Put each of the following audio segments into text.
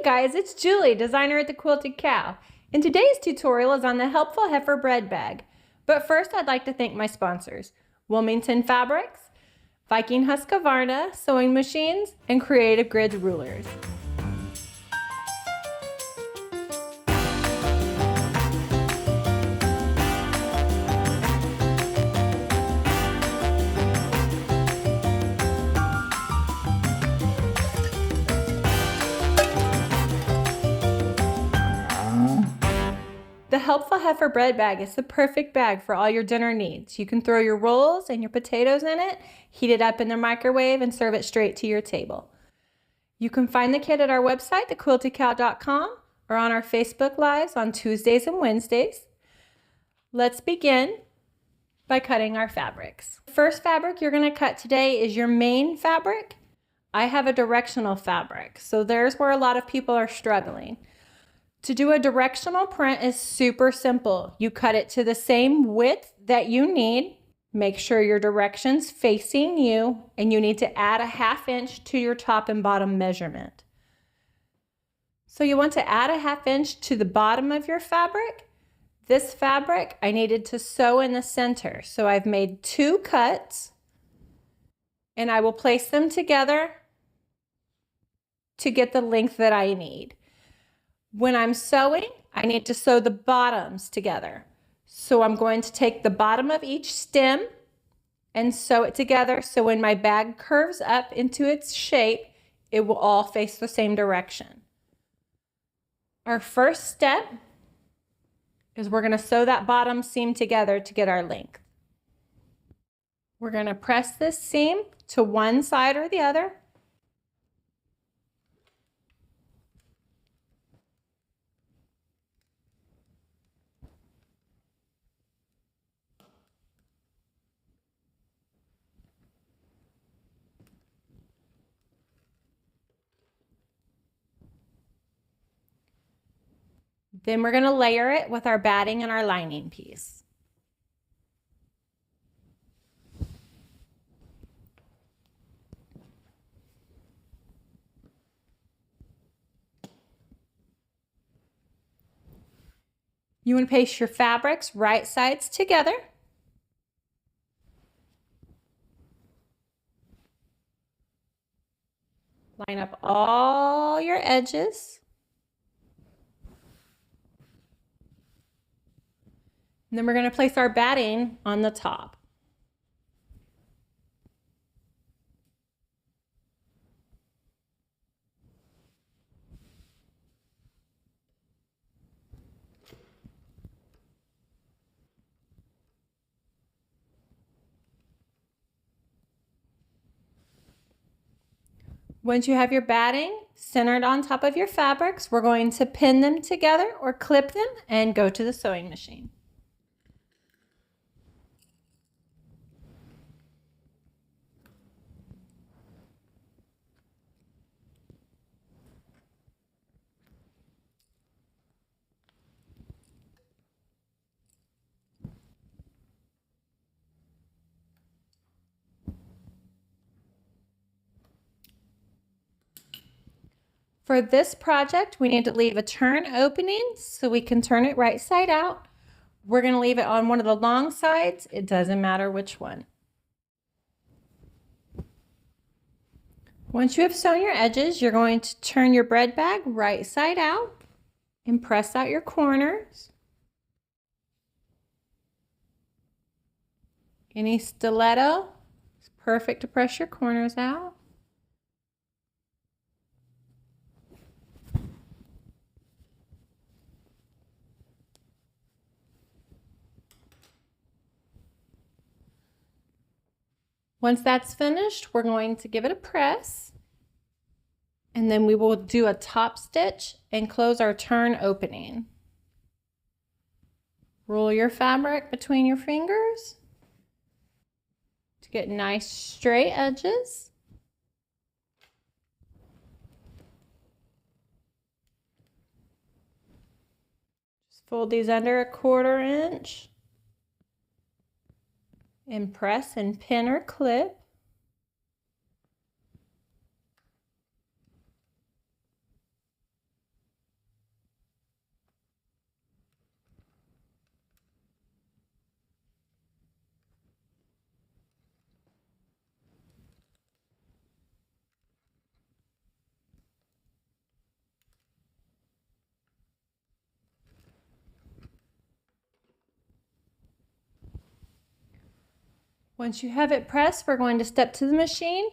guys, it's Julie, designer at the Quilted Cow, and today's tutorial is on the helpful Heifer bread bag. But first, I'd like to thank my sponsors, Wilmington Fabrics, Viking Husqvarna sewing machines, and Creative Grids rulers. The helpful Heifer bread bag is the perfect bag for all your dinner needs. You can throw your rolls and your potatoes in it, heat it up in the microwave, and serve it straight to your table. You can find the kit at our website, thequiltedcow.com, or on our Facebook Lives on Tuesdays and Wednesdays. Let's begin by cutting our fabrics. The first fabric you're going to cut today is your main fabric. I have a directional fabric, so there's where a lot of people are struggling. To do a directional print is super simple. You cut it to the same width that you need. Make sure your direction's facing you, and you need to add a 1/2 inch to your top and bottom measurement. So you want to add a 1/2 inch to the bottom of your fabric. This fabric I needed to sew in the center. So I've made 2 cuts, and I will place them together to get the length that I need. When I'm sewing, I need to sew the bottoms together. So I'm going to take the bottom of each stem and sew it together so when my bag curves up into its shape, it will all face the same direction. Our first step is we're going to sew that bottom seam together to get our length. We're going to press this seam to one side or the other. Then we're going to layer it with our batting and our lining piece. You want to paste your fabrics right sides together. Line up all your edges. And then we're going to place our batting on the top. Once you have your batting centered on top of your fabrics, we're going to pin them together or clip them and go to the sewing machine. For this project, we need to leave a turn opening so we can turn it right side out. We're going to leave it on one of the long sides. It doesn't matter which one. Once you have sewn your edges, you're going to turn your bread bag right side out and press out your corners. Any stiletto is perfect to press your corners out. Once that's finished, we're going to give it a press, and then we will do a top stitch and close our turn opening. Roll your fabric between your fingers to get nice straight edges. Just fold these under a 1/4 inch. And press and pin or clip. Once you have it pressed, we're going to step to the machine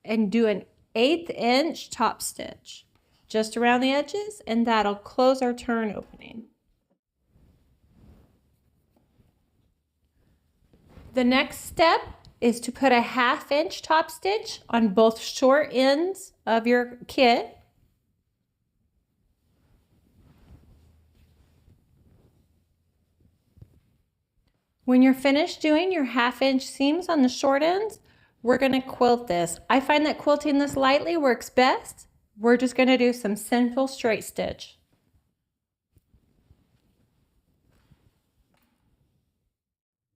and do an 1/8 inch top stitch just around the edges, and that'll close our turn opening. The next step is to put a 1/2 inch top stitch on both short ends of your kit. When you're finished doing your 1/2 inch seams on the short ends, we're going to quilt this. I find that quilting this lightly works best. We're just going to do some simple straight stitch.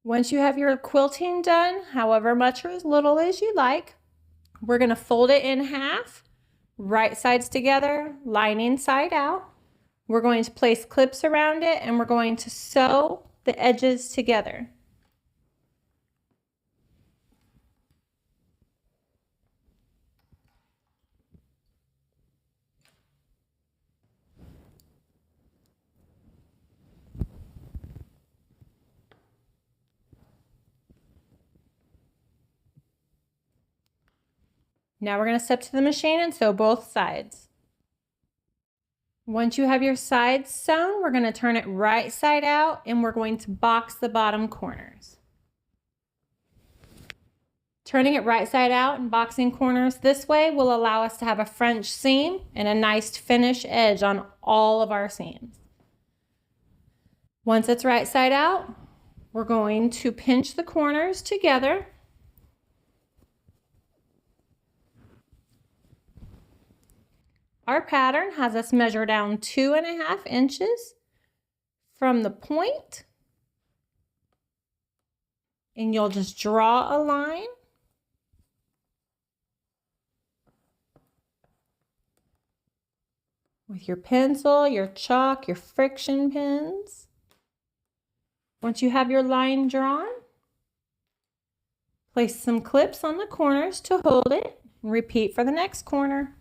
Once you have your quilting done, however much or as little as you like, we're going to fold it in half, right sides together, lining side out. We're going to place clips around it, and we're going to sew the edges together. Now we're going to step to the machine and sew both sides. Once you have your sides sewn, we're going to turn it right side out, and we're going to box the bottom corners. Turning it right side out and boxing corners this way will allow us to have a French seam and a nice finish edge on all of our seams. Once it's right side out, we're going to pinch the corners together. Our pattern has us measure down 2.5 inches from the point, and you'll just draw a line. With your pencil, your chalk, your friction pins. Once you have your line drawn, place some clips on the corners to hold it, and repeat for the next corner.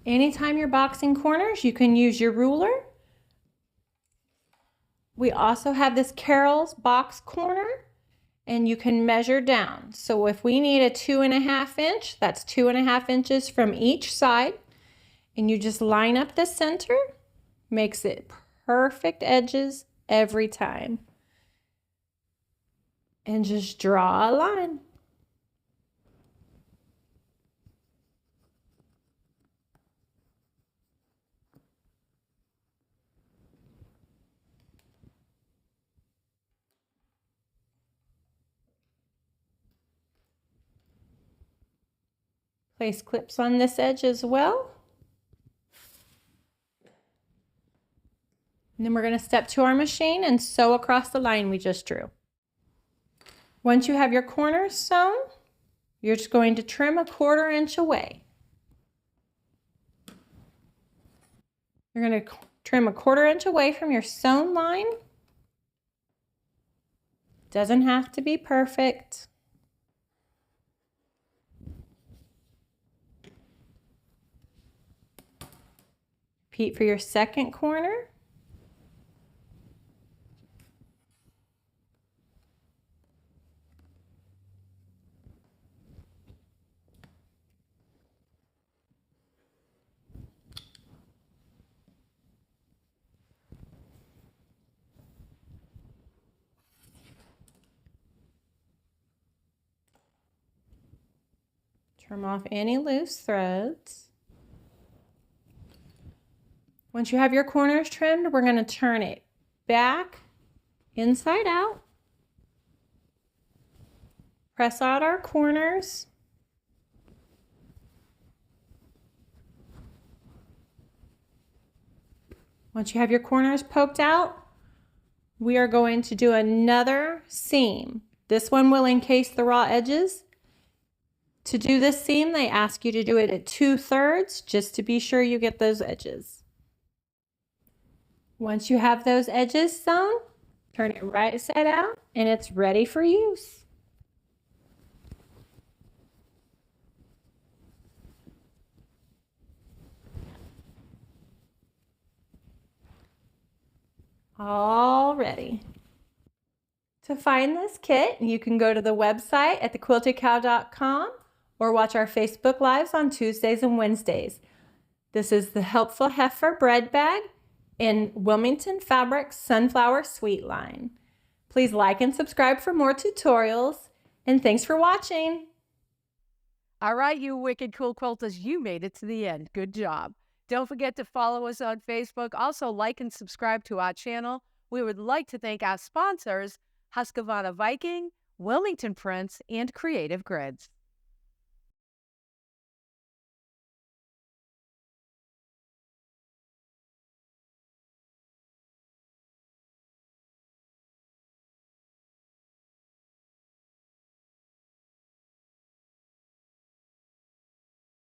Anytime you're boxing corners, you can use your ruler. We also have this Carol's box corner, and you can measure down. So if we need a 2.5 inch, that's 2.5 inches from each side, and you just line up the center, makes it perfect edges every time. And just draw a line. Place clips on this edge as well. And then we're going to step to our machine and sew across the line we just drew. Once you have your corners sewn, you're just going to trim 1/4 inch away. You're going to trim 1/4 inch away from your sewn line. Doesn't have to be perfect. Repeat for your second corner. Trim off any loose threads. Once you have your corners trimmed, we're going to turn it back, inside out. Press out our corners. Once you have your corners poked out, we are going to do another seam. This one will encase the raw edges. To do this seam, they ask you to do it at 2/3 just to be sure you get those edges. Once you have those edges sewn, turn it right side out, and it's ready for use. All ready. To find this kit, you can go to the website at thequiltedcow.com or watch our Facebook Lives on Tuesdays and Wednesdays. This is the Helpful Heifer bread bag in Wilmington Fabrics Sunflower Sweet line. Please like and subscribe for more tutorials, and thanks for watching. All right, you wicked cool quilters, you made it to the end. Good job. Don't forget to follow us on Facebook. Also, like and subscribe to our channel. We would like to thank our sponsors, Husqvarna Viking, Wilmington Prince, and Creative Grids.